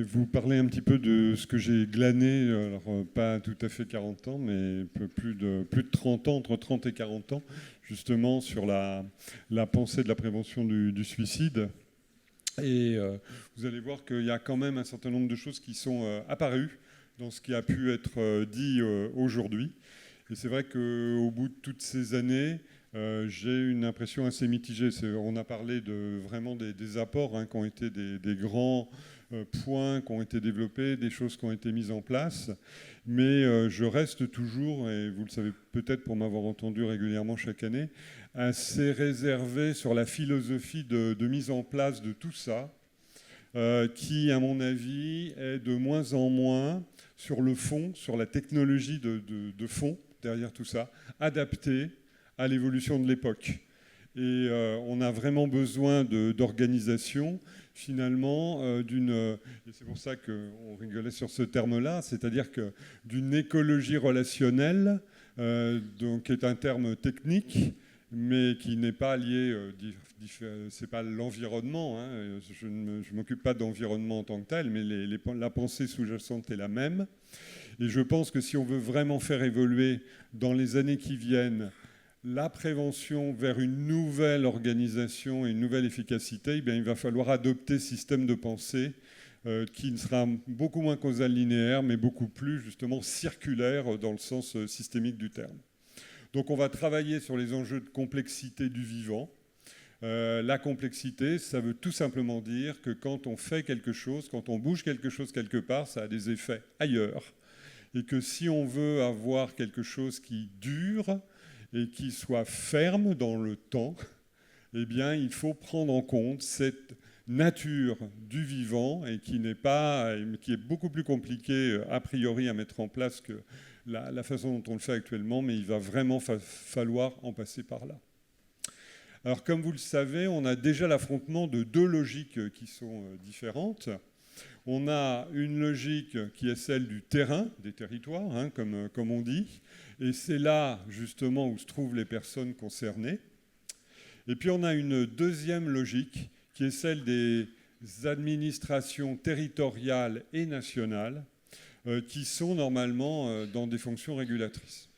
vais vous parler un petit peu de ce que j'ai glané, alors pas tout à fait 40 ans, mais un peu plus de 30 ans, entre 30 et 40 ans, justement sur la pensée de la prévention du suicide. Et vous allez voir qu'il y a quand même un certain nombre de choses qui sont apparues dans ce qui a pu être dit aujourd'hui. Et c'est vrai qu'au bout de toutes ces années, j'ai une impression assez mitigée. On a parlé vraiment des apports qui ont été des grands points qui ont été développés, des choses qui ont été mises en place. Mais je reste toujours, et vous le savez peut-être pour m'avoir entendu régulièrement chaque année, assez réservé sur la philosophie de mise en place de tout ça, qui, à mon avis, est de moins en moins sur le fond, sur la technologie de fond derrière tout ça, adaptée à l'évolution de l'époque. Et on a vraiment besoin d'organisation, finalement, et c'est pour ça qu'on rigolait sur ce terme-là, c'est-à-dire d'une écologie relationnelle, donc qui est un terme technique, mais qui n'est pas lié, c'est pas l'environnement, hein, je ne m'occupe pas d'environnement en tant que tel, mais la pensée sous-jacente est la même. Et je pense que si on veut vraiment faire évoluer dans les années qui viennent la prévention vers une nouvelle organisation et une nouvelle efficacité, eh bien, il va falloir adopter ce système de pensée qui ne sera beaucoup moins causal linéaire, mais beaucoup plus justement circulaire dans le sens systémique du terme. Donc on va travailler sur les enjeux de complexité du vivant. La complexité, ça veut tout simplement dire que quand on fait quelque chose, quand on bouge quelque chose quelque part, ça a des effets ailleurs. Et que si on veut avoir quelque chose qui dure et qui soit ferme dans le temps, eh bien, il faut prendre en compte cette nature du vivant et qui est beaucoup plus compliquée a priori à mettre en place que la façon dont on le fait actuellement, mais il va vraiment falloir en passer par là. Alors, comme vous le savez, on a déjà l'affrontement de deux logiques qui sont différentes. On a une logique qui est celle du terrain, des territoires, hein, comme on dit, et c'est là justement où se trouvent les personnes concernées. Et puis on a une deuxième logique qui est celle des administrations territoriales et nationales qui sont normalement dans des fonctions régulatrices.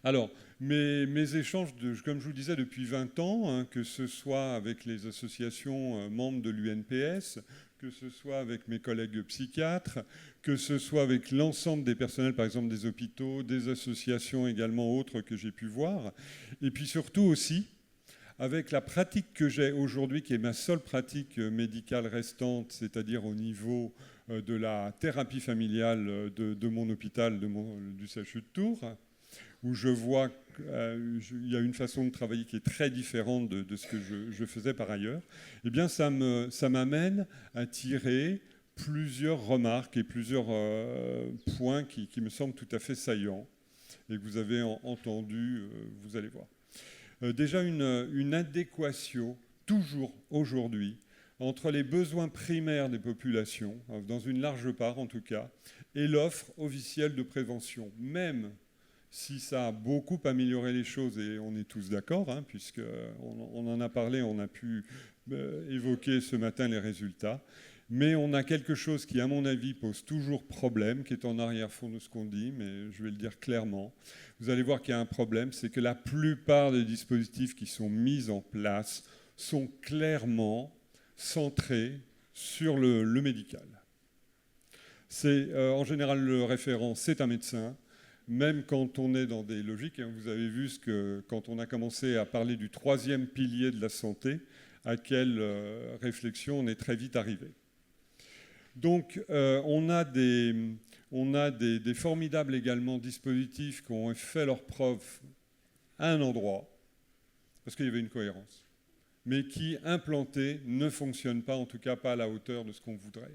Alors, mes échanges, comme je vous disais, depuis 20 ans, hein, que ce soit avec les associations membres de l'UNPS, que ce soit avec mes collègues psychiatres, que ce soit avec l'ensemble des personnels, par exemple des hôpitaux, des associations également autres que j'ai pu voir, et puis surtout aussi avec la pratique que j'ai aujourd'hui, qui est ma seule pratique médicale restante, c'est-à-dire au niveau de la thérapie familiale de mon hôpital, du CHU de Tours, où je vois qu'il y a une façon de travailler qui est très différente de ce que je faisais par ailleurs, eh bien ça m'amène à tirer plusieurs remarques et plusieurs points qui me semblent tout à fait saillants et que vous avez entendu, vous allez voir. Déjà une adéquation, toujours aujourd'hui, entre les besoins primaires des populations, dans une large part en tout cas, et l'offre officielle de prévention, même si ça a beaucoup amélioré les choses, et on est tous d'accord, hein, puisqu'on en a parlé, on a pu évoquer ce matin les résultats, mais on a quelque chose qui, à mon avis, pose toujours problème, qui est en arrière-fond de ce qu'on dit, mais je vais le dire clairement. Vous allez voir qu'il y a un problème, c'est que la plupart des dispositifs qui sont mis en place sont clairement centrés sur le médical. En général, le référent, c'est un médecin, même quand on est dans des logiques, hein, vous avez vu quand on a commencé à parler du troisième pilier de la santé, à quelle réflexion on est très vite arrivé. Donc on a des formidables également dispositifs qui ont fait leur preuve à un endroit, parce qu'il y avait une cohérence, mais qui, implantés, ne fonctionnent pas, en tout cas pas à la hauteur de ce qu'on voudrait.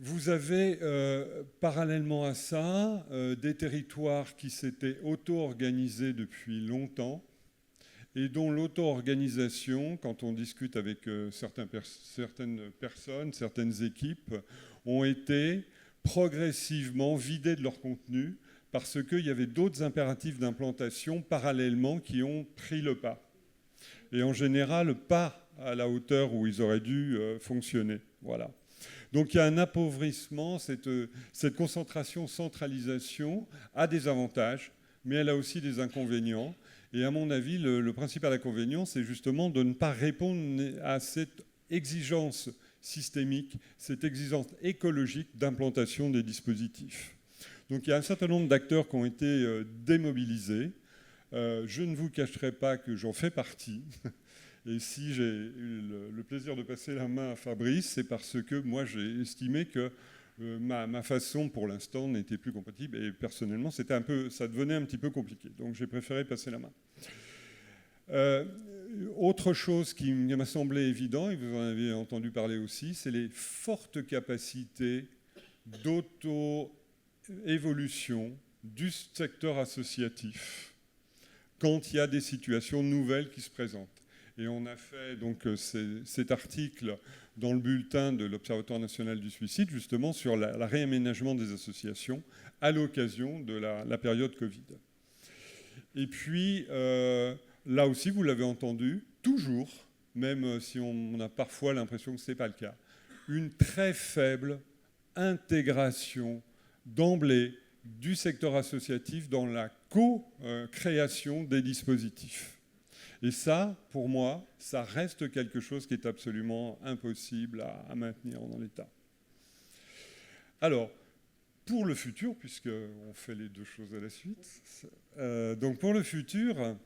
Vous avez, parallèlement à ça, des territoires qui s'étaient auto-organisés depuis longtemps et dont l'auto-organisation, quand on discute avec certaines personnes, certaines équipes, ont été progressivement vidées de leur contenu parce qu'il y avait d'autres impératifs d'implantation parallèlement qui ont pris le pas. Et en général, pas à la hauteur où ils auraient dû fonctionner. Voilà. Donc il y a un appauvrissement, cette concentration-centralisation a des avantages, mais elle a aussi des inconvénients. Et à mon avis, le principal inconvénient, c'est justement de ne pas répondre à cette exigence systémique, cette exigence écologique d'implantation des dispositifs. Donc il y a un certain nombre d'acteurs qui ont été démobilisés. Je ne vous cacherai pas que j'en fais partie. Et si j'ai eu le plaisir de passer la main à Fabrice, c'est parce que moi j'ai estimé que ma façon pour l'instant n'était plus compatible et personnellement ça devenait un petit peu compliqué. Donc j'ai préféré passer la main. Autre chose qui m'a semblé évident, et vous en avez entendu parler aussi, c'est les fortes capacités d'auto-évolution du secteur associatif quand il y a des situations nouvelles qui se présentent. Et on a fait donc cet article dans le bulletin de l'Observatoire national du suicide, justement sur la réaménagement des associations à l'occasion de la période Covid. Et puis, là aussi, vous l'avez entendu, toujours, même si on a parfois l'impression que ce n'est pas le cas, une très faible intégration d'emblée du secteur associatif dans la co-création des dispositifs. Et ça, pour moi, ça reste quelque chose qui est absolument impossible à maintenir dans l'État. Alors, pour le futur, puisqu'on fait les deux choses à la suite, donc pour le futur,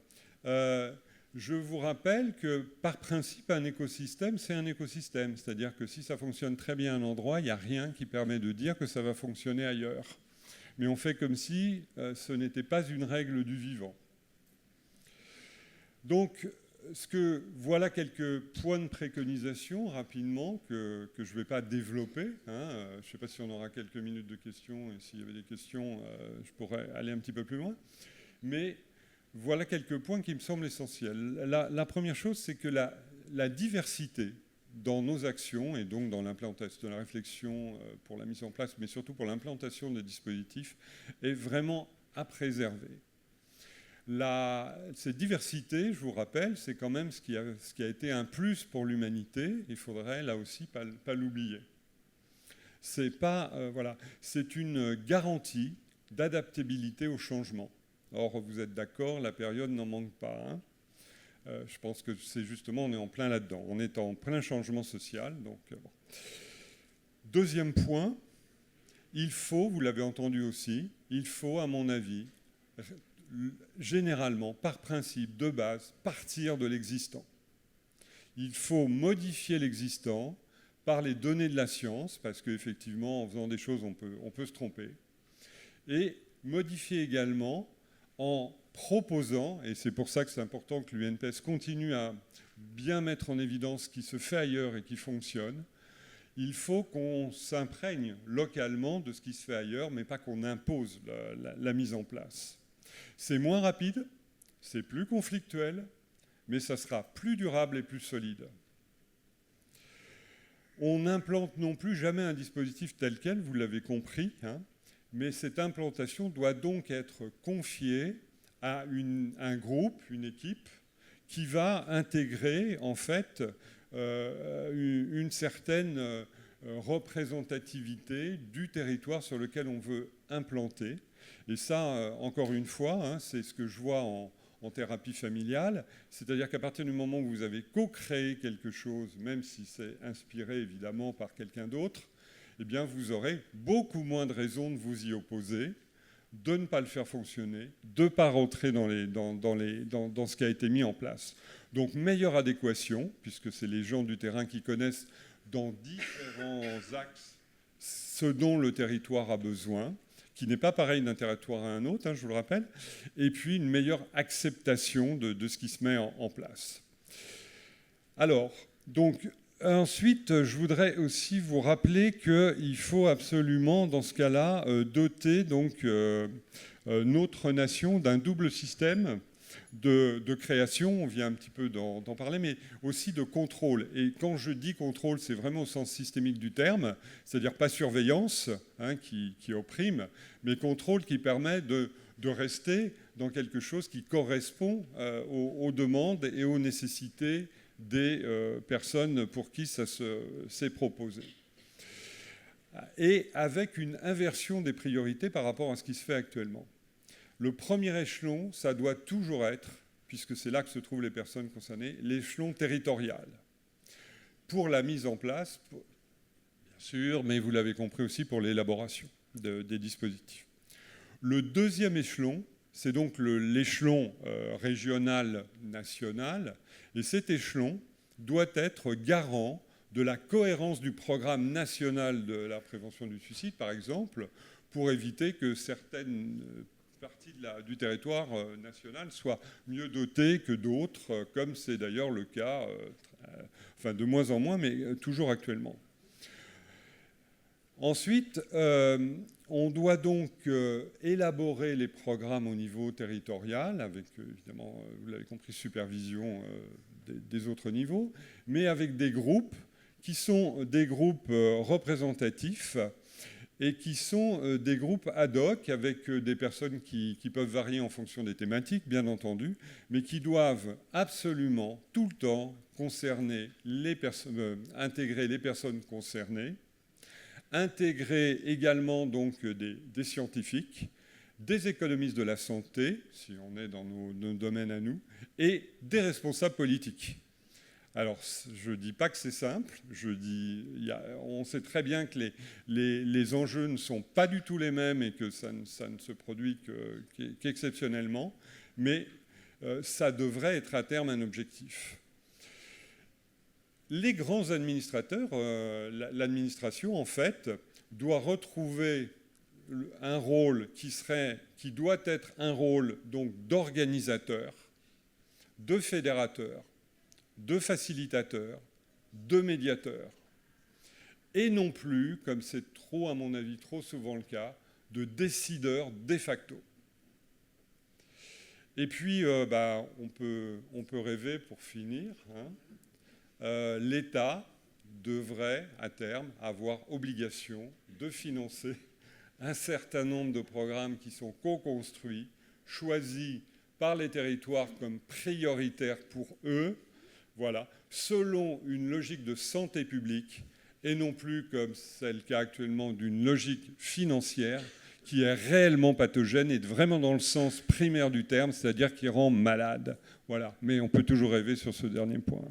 je vous rappelle que par principe, un écosystème, c'est un écosystème. C'est-à-dire que si ça fonctionne très bien à un endroit, il n'y a rien qui permet de dire que ça va fonctionner ailleurs. Mais on fait comme si ce n'était pas une règle du vivant. Donc, voilà quelques points de préconisation rapidement que je ne vais pas développer. Je ne sais pas si on aura quelques minutes de questions, et s'il y avait des questions, je pourrais aller un petit peu plus loin. Mais voilà quelques points qui me semblent essentiels. La première chose, c'est que la diversité dans nos actions, et donc dans l'implantation, de la réflexion pour la mise en place, mais surtout pour l'implantation des dispositifs, est vraiment à préserver. Cette diversité, je vous rappelle, c'est quand même ce qui a été un plus pour l'humanité. Il faudrait là aussi pas l'oublier. C'est une garantie d'adaptabilité au changement. Or, vous êtes d'accord, la période n'en manque pas. Je pense que c'est justement, on est en plein là-dedans. On est en plein changement social. Donc, bon. Deuxième point, il faut, vous l'avez entendu aussi, il faut, à mon avis, généralement, par principe, de base, partir de l'existant. Il faut modifier l'existant par les données de la science, parce qu'effectivement, en faisant des choses, on peut se tromper. Et modifier également en proposant, et c'est pour ça que c'est important que l'UNPS continue à bien mettre en évidence ce qui se fait ailleurs et qui fonctionne, il faut qu'on s'imprègne localement de ce qui se fait ailleurs, mais pas qu'on impose la mise en place. C'est moins rapide, c'est plus conflictuel, mais ça sera plus durable et plus solide. On n'implante non plus jamais un dispositif tel quel, vous l'avez compris, mais cette implantation doit donc être confiée à un groupe, une équipe, qui va intégrer en fait une certaine représentativité du territoire sur lequel on veut implanter. Et ça, encore une fois, c'est ce que je vois en thérapie familiale, c'est-à-dire qu'à partir du moment où vous avez co-créé quelque chose, même si c'est inspiré évidemment par quelqu'un d'autre, eh bien vous aurez beaucoup moins de raisons de vous y opposer, de ne pas le faire fonctionner, de ne pas rentrer dans ce qui a été mis en place. Donc meilleure adéquation, puisque c'est les gens du terrain qui connaissent dans différents axes ce dont le territoire a besoin, qui n'est pas pareil d'un territoire à un autre, je vous le rappelle, et puis une meilleure acceptation de ce qui se met en place. Alors, donc, ensuite, je voudrais aussi vous rappeler qu'il faut absolument, dans ce cas-là, doter donc, notre nation d'un double système de création, on vient un petit peu d'en parler, mais aussi de contrôle. Et quand je dis contrôle, c'est vraiment au sens systémique du terme, c'est-à-dire pas surveillance qui opprime, mais contrôle qui permet de rester dans quelque chose qui correspond aux demandes et aux nécessités des personnes pour qui ça s'est proposé. Et avec une inversion des priorités par rapport à ce qui se fait actuellement. Le premier échelon, ça doit toujours être, puisque c'est là que se trouvent les personnes concernées, l'échelon territorial. Pour la mise en place, bien sûr, mais vous l'avez compris aussi pour l'élaboration des dispositifs. Le deuxième échelon, c'est donc l'échelon régional, national, et cet échelon doit être garant de la cohérence du programme national de la prévention du suicide, par exemple, pour éviter que certaines parties du territoire national soient mieux dotées que d'autres, comme c'est d'ailleurs le cas, enfin de moins en moins, mais toujours actuellement. Ensuite, on doit donc élaborer les programmes au niveau territorial, avec évidemment, vous l'avez compris, supervision des autres niveaux, mais avec des groupes qui sont des groupes représentatifs et qui sont des groupes ad hoc avec des personnes qui peuvent varier en fonction des thématiques, bien entendu, mais qui doivent absolument tout le temps intégrer les personnes concernées, intégrer également donc des scientifiques, des économistes de la santé, si on est dans nos domaines à nous, et des responsables politiques. Alors, je ne dis pas que c'est simple, on sait très bien que les enjeux ne sont pas du tout les mêmes et que ça ne se produit qu'exceptionnellement, mais ça devrait être à terme un objectif. Les grands administrateurs, l'administration, en fait, doit retrouver un rôle qui doit être un rôle donc d'organisateur, de fédérateur, de facilitateur, de médiateur, et non plus, comme c'est trop, à mon avis, trop souvent le cas, de décideur de facto. Et puis, on peut rêver pour finir. L'État devrait, à terme, avoir obligation de financer un certain nombre de programmes qui sont co-construits, choisis par les territoires comme prioritaires pour eux, voilà, selon une logique de santé publique et non plus, comme c'est le cas actuellement, d'une logique financière qui est réellement pathogène et vraiment dans le sens primaire du terme, c'est-à-dire qui rend malade. Voilà. Mais on peut toujours rêver sur ce dernier point.